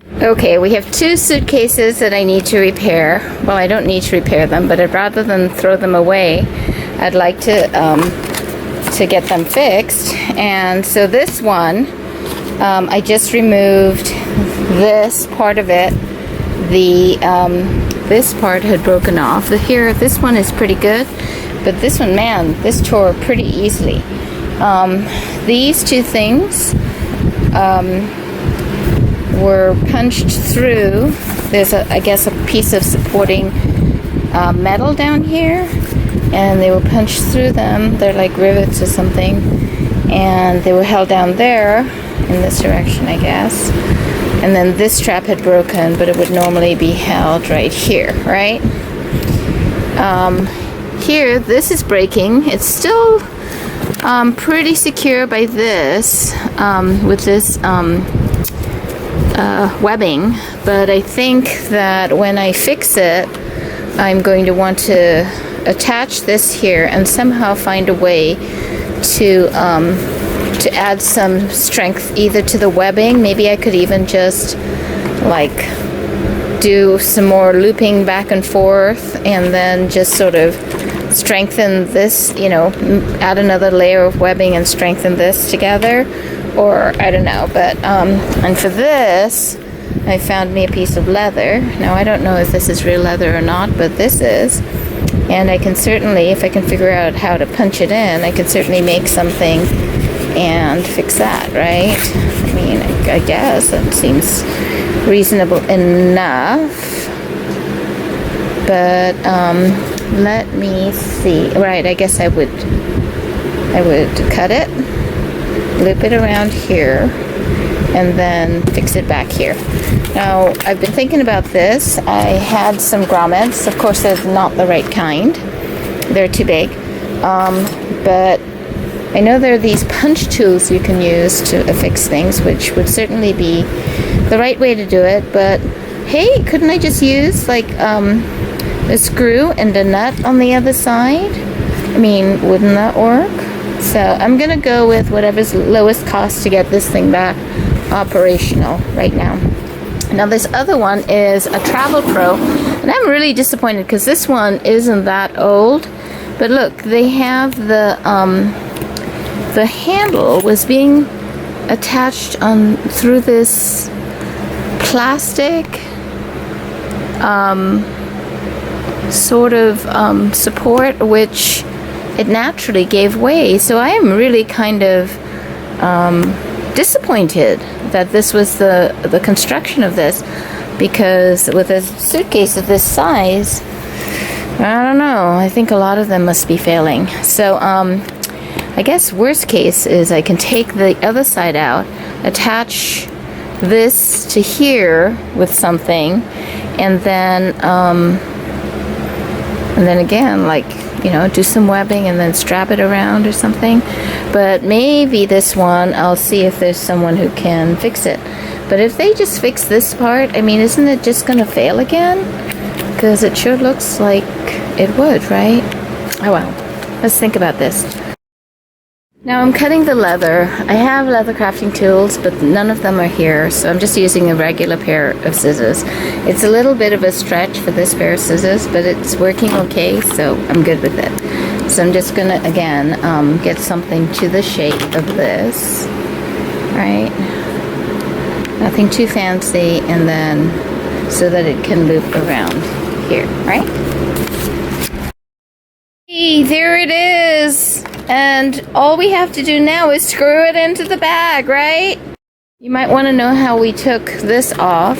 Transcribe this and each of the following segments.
Okay, we have two suitcases that I need to repair. Well, I don't need to repair them, but rather than throw them away, I'd like to get them fixed. And so this one, I just removed this part of it. This part had broken off. This one is pretty good, but this one, man, this tore pretty easily. These two things were punched through. There's I guess a piece of supporting metal down here, and they were punched through them. They're like rivets or something, and they were held down there in this direction, I guess. And then this strap had broken, but it would normally be held right here, right? Here, this is breaking. It's still pretty secure by this, with this webbing, but I think that when I fix it, I'm going to want to attach this here and somehow find a way to add some strength either to the webbing. Maybe I could even just like do some more looping back and forth and then just sort of strengthen this, you know, add another layer of webbing and strengthen this together, or I don't know. But and for this I found me a piece of leather. Now I don't know if this is real leather or not, but this is, and I can certainly, if I can figure out how to punch it in, I can certainly make something and fix that, right? I mean, I guess that seems reasonable enough. But let me see. Right, I guess I would cut it, loop it around here, and then fix it back here. Now, I've been thinking about this. I had some grommets. Of course, they're not the right kind. They're too big. But I know there are these punch tools you can use to fix things, which would certainly be the right way to do it. But hey, couldn't I just use like a screw and a nut on the other side? I mean, wouldn't that work? So I'm gonna go with whatever's lowest cost to get this thing back operational right now. Now this other one is a Travel Pro, and I'm really disappointed because this one isn't that old. But look, they have the handle was being attached on through this plastic sort of support, which it naturally gave way. So I am really kind of disappointed that this was the construction of this, because with a suitcase of this size, I don't know, I think a lot of them must be failing. So I guess worst case is I can take the other side out, attach this to here with something, and then again, like, you know, do some webbing and then strap it around or something. But maybe this one, I'll see if there's someone who can fix it. But if they just fix this part, I mean, isn't it just gonna fail again? Because it sure looks like it would, right? Oh well, let's think about this. Now I'm cutting the leather. I have leather crafting tools, but none of them are here, so I'm just using a regular pair of scissors. It's a little bit of a stretch for this pair of scissors, but it's working okay, so I'm good with it. So I'm just gonna, again, get something to the shape of this, right? Nothing too fancy, and then so that it can loop around here, right? Hey, there it is! And all we have to do now is screw it into the bag, right? You might want to know how we took this off.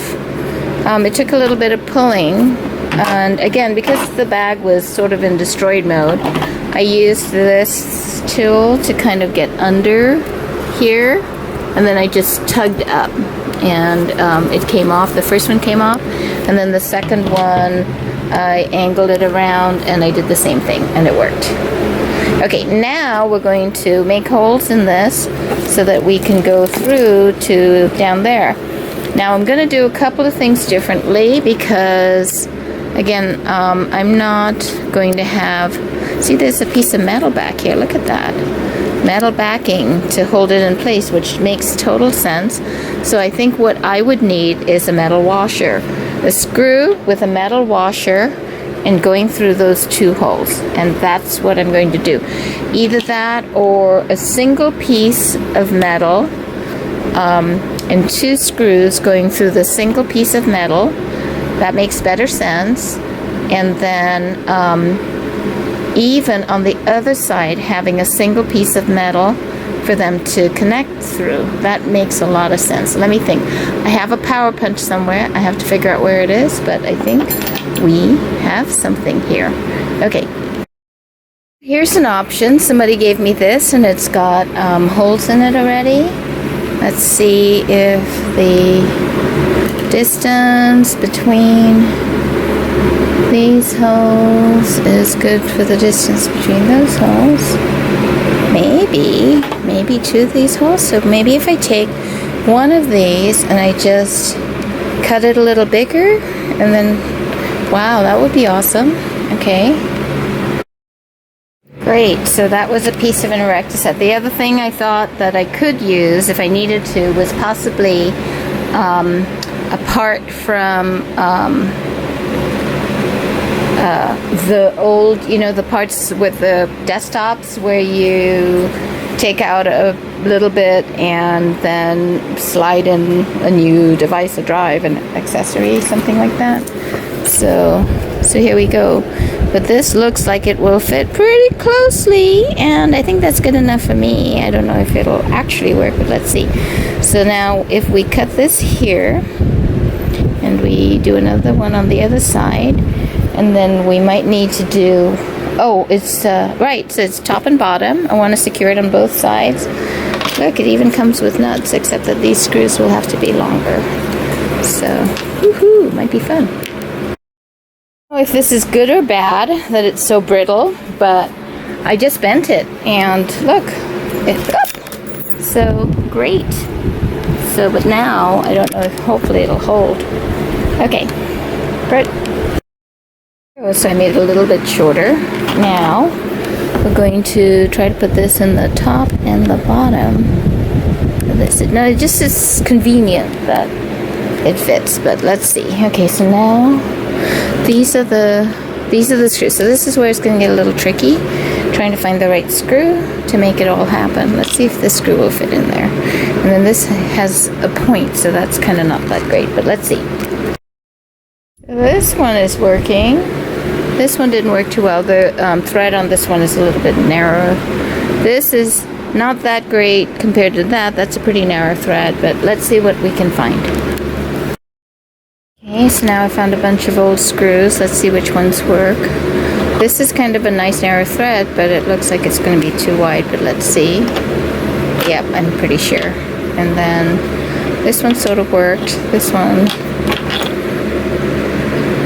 It took a little bit of pulling, and again, because the bag was sort of in destroyed mode, I used this tool to kind of get under here, and then I just tugged up, and it came off. The first one came off, and then the second one I angled it around, and I did the same thing, and it worked. Okay, now we're going to make holes in this so that we can go through to down there. Now I'm going to do a couple of things differently because, again, I'm not going to have... See, there's a piece of metal back here. Look at that. metal backing to hold it in place, which makes total sense. So I think what I would need is a metal washer. A screw with a metal washer and going through those 2 holes. And that's what I'm going to do. Either that or a single piece of metal and 2 screws going through the single piece of metal. That makes better sense. And then even on the other side, having a single piece of metal for them to connect through. That makes a lot of sense. Let me think. I have a power punch somewhere. I have to figure out where it is, but I think we have something here. Okay. Here's an option. Somebody gave me this, and it's got holes in it already. Let's see if the distance between these holes is good for the distance between those holes. Maybe 2 of these holes. So maybe if I take one of these and I just cut it a little bigger, and then, wow, that would be awesome. Okay. Great, so that was a piece of an erector set. The other thing I thought that I could use if I needed to was possibly apart from the old, the parts with the desktops where you take out a little bit and then slide in a new device, a drive, an accessory, something like that. So here we go. But this looks like it will fit pretty closely, and I think that's good enough for me. I don't know if it'll actually work, but let's see. So now if we cut this here and we do another one on the other side, and then we might need to do, it's right, so it's top and bottom. I want to secure it on both sides. Look, it even comes with nuts, except that these screws will have to be longer. So, woohoo, might be fun. I don't know if this is good or bad that it's so brittle, but I just bent it, and look, it's up. So, great. So, but now, I don't know if hopefully it'll hold. Okay, so I made it a little bit shorter. Now we're going to try to put this in the top and the bottom of this. No, it just is convenient that it fits, but let's see. Okay, so now these are the screws. So this is where it's going to get a little tricky, trying to find the right screw to make it all happen. Let's see if this screw will fit in there. And then this has a point, so that's kind of not that great, but let's see. This one is working. This one didn't work too well. The thread on this one is a little bit narrower. This is not that great compared to that. That's a pretty narrow thread, but let's see what we can find. Okay, so now I found a bunch of old screws. Let's see which ones work. This is kind of a nice narrow thread, but it looks like it's going to be too wide, but let's see. Yep, I'm pretty sure. And then this one sort of worked. This one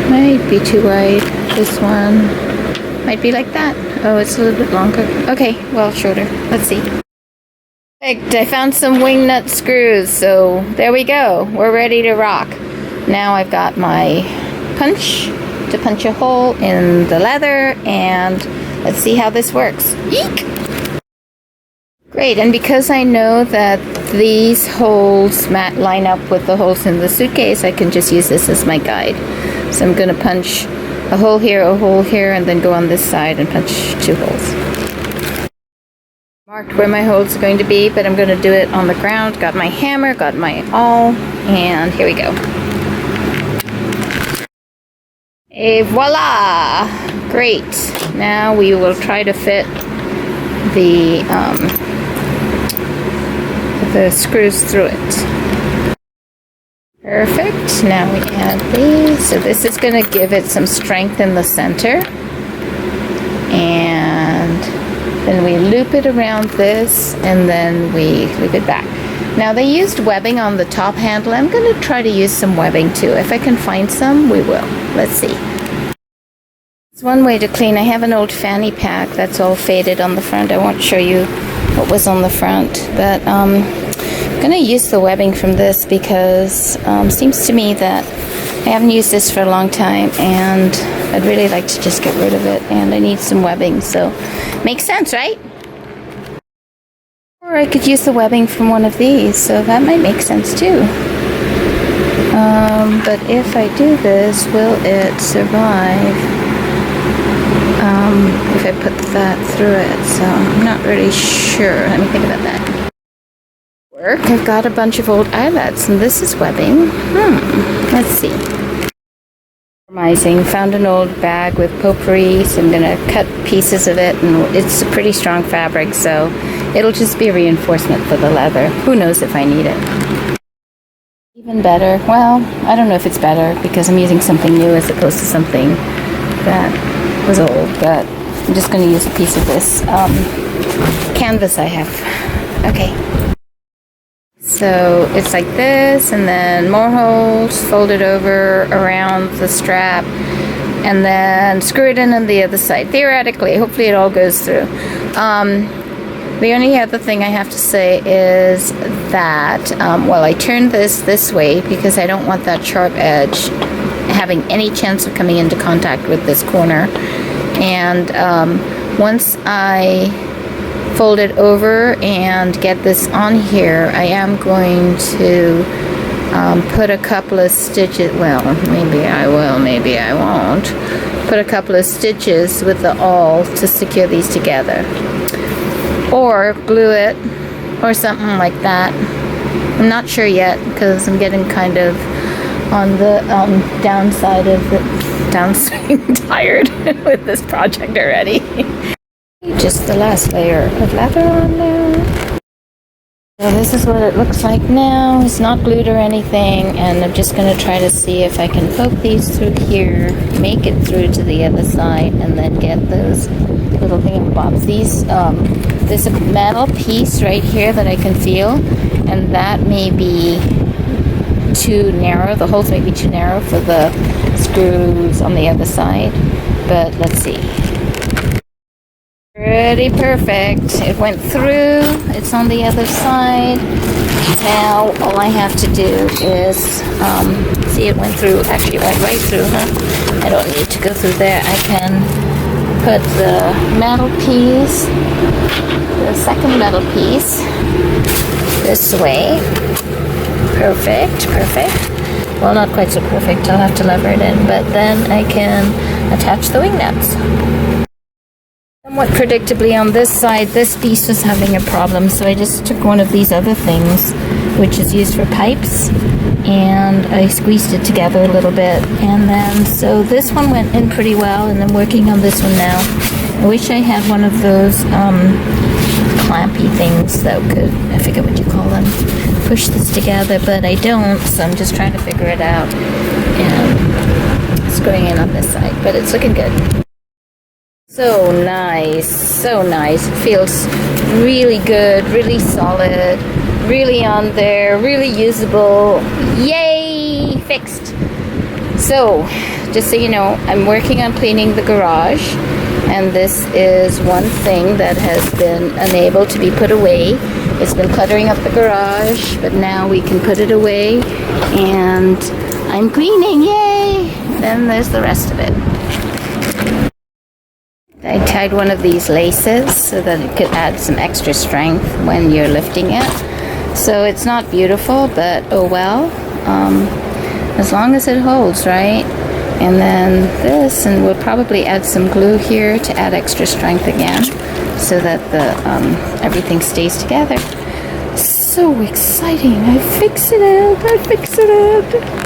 might be too wide. This one might be like that. Oh, it's a little bit longer. Okay, well, shorter. Let's see. Perfect. I found some wing nut screws, so there we go. We're ready to rock. Now I've got my punch to punch a hole in the leather, and let's see how this works. Eek! Great, and because I know that these holes line up with the holes in the suitcase, I can just use this as my guide. So I'm going to punch a hole here, and then go on this side and punch 2 holes. Marked where my holes are going to be, but I'm going to do it on the ground. Got my hammer, got my awl, and here we go. Et voila! Great. Now we will try to fit the screws through it. Perfect. Now we add these. So this is going to give it some strength in the center. And then we loop it around this, and then we loop it back. Now they used webbing on the top handle. I'm going to try to use some webbing too. If I can find some, we will. Let's see. It's one way to clean. I have an old fanny pack that's all faded on the front. I won't show you what was on the front, but I'm going to use the webbing from this because it seems to me that I haven't used this for a long time, and I'd really like to just get rid of it, and I need some webbing, so makes sense, right? I could use the webbing from one of these, so that might make sense too. But if I do this, will it survive? If I put that through it, so I'm not really sure. Let me think about that. I've got a bunch of old eyelets, and this is webbing. Let's see. Found an old bag with potpourri, so I'm gonna cut pieces of it, and it's a pretty strong fabric, so it'll just be a reinforcement for the leather. Who knows if I need it. Even better, well, I don't know if it's better because I'm using something new as opposed to something that was old, but I'm just gonna use a piece of this canvas I have. Okay. So it's like this, and then more holes, fold it over around the strap, and then screw it in on the other side. Theoretically, hopefully it all goes through. The only other thing I have to say is that, well, I turned this way because I don't want that sharp edge having any chance of coming into contact with this corner. And once I fold it over and get this on here, I am going to put a couple of stitches, well, maybe I will, maybe I won't, put a couple of stitches with the awl to secure these together. Or glue it, or something like that. I'm not sure yet, because I'm getting kind of on the downside of the downswing tired with this project already. Just the last layer of leather on there. So this is what it looks like now. It's not glued or anything, and I'm just going to try to see if I can poke these through here, make it through to the other side, and then get those little thingamabobs. These, there's a metal piece right here that I can feel, and that may be too narrow. The holes may be too narrow for the screws on the other side, but let's see. Pretty perfect. It went through. It's on the other side. Now all I have to do is see, it went through. Actually, it went right through, huh? I don't need to go through there. I can put the metal piece, the second metal piece, this way. Perfect. Well, not quite so perfect. I'll have to lever it in, but then I can attach the wing nuts. Somewhat predictably, on this side, this piece was having a problem, so I just took one of these other things, which is used for pipes, and I squeezed it together a little bit, and then, so this one went in pretty well, and I'm working on this one now. I wish I had one of those clampy things that could, I forget what you call them, push this together, but I don't, so I'm just trying to figure it out, and screwing in on this side, but it's looking good. So nice. It feels really good, really solid, really on there, really usable. Yay! Fixed. So, just so you know, I'm working on cleaning the garage, and this is one thing that has been unable to be put away. It's been cluttering up the garage, but now we can put it away, and I'm cleaning, yay! Then there's the rest of it. I tied one of these laces so that it could add some extra strength when you're lifting it. So it's not beautiful, but oh well. As long as it holds, right? And then this, and we'll probably add some glue here to add extra strength again, so that the everything stays together. So exciting! I fixed it!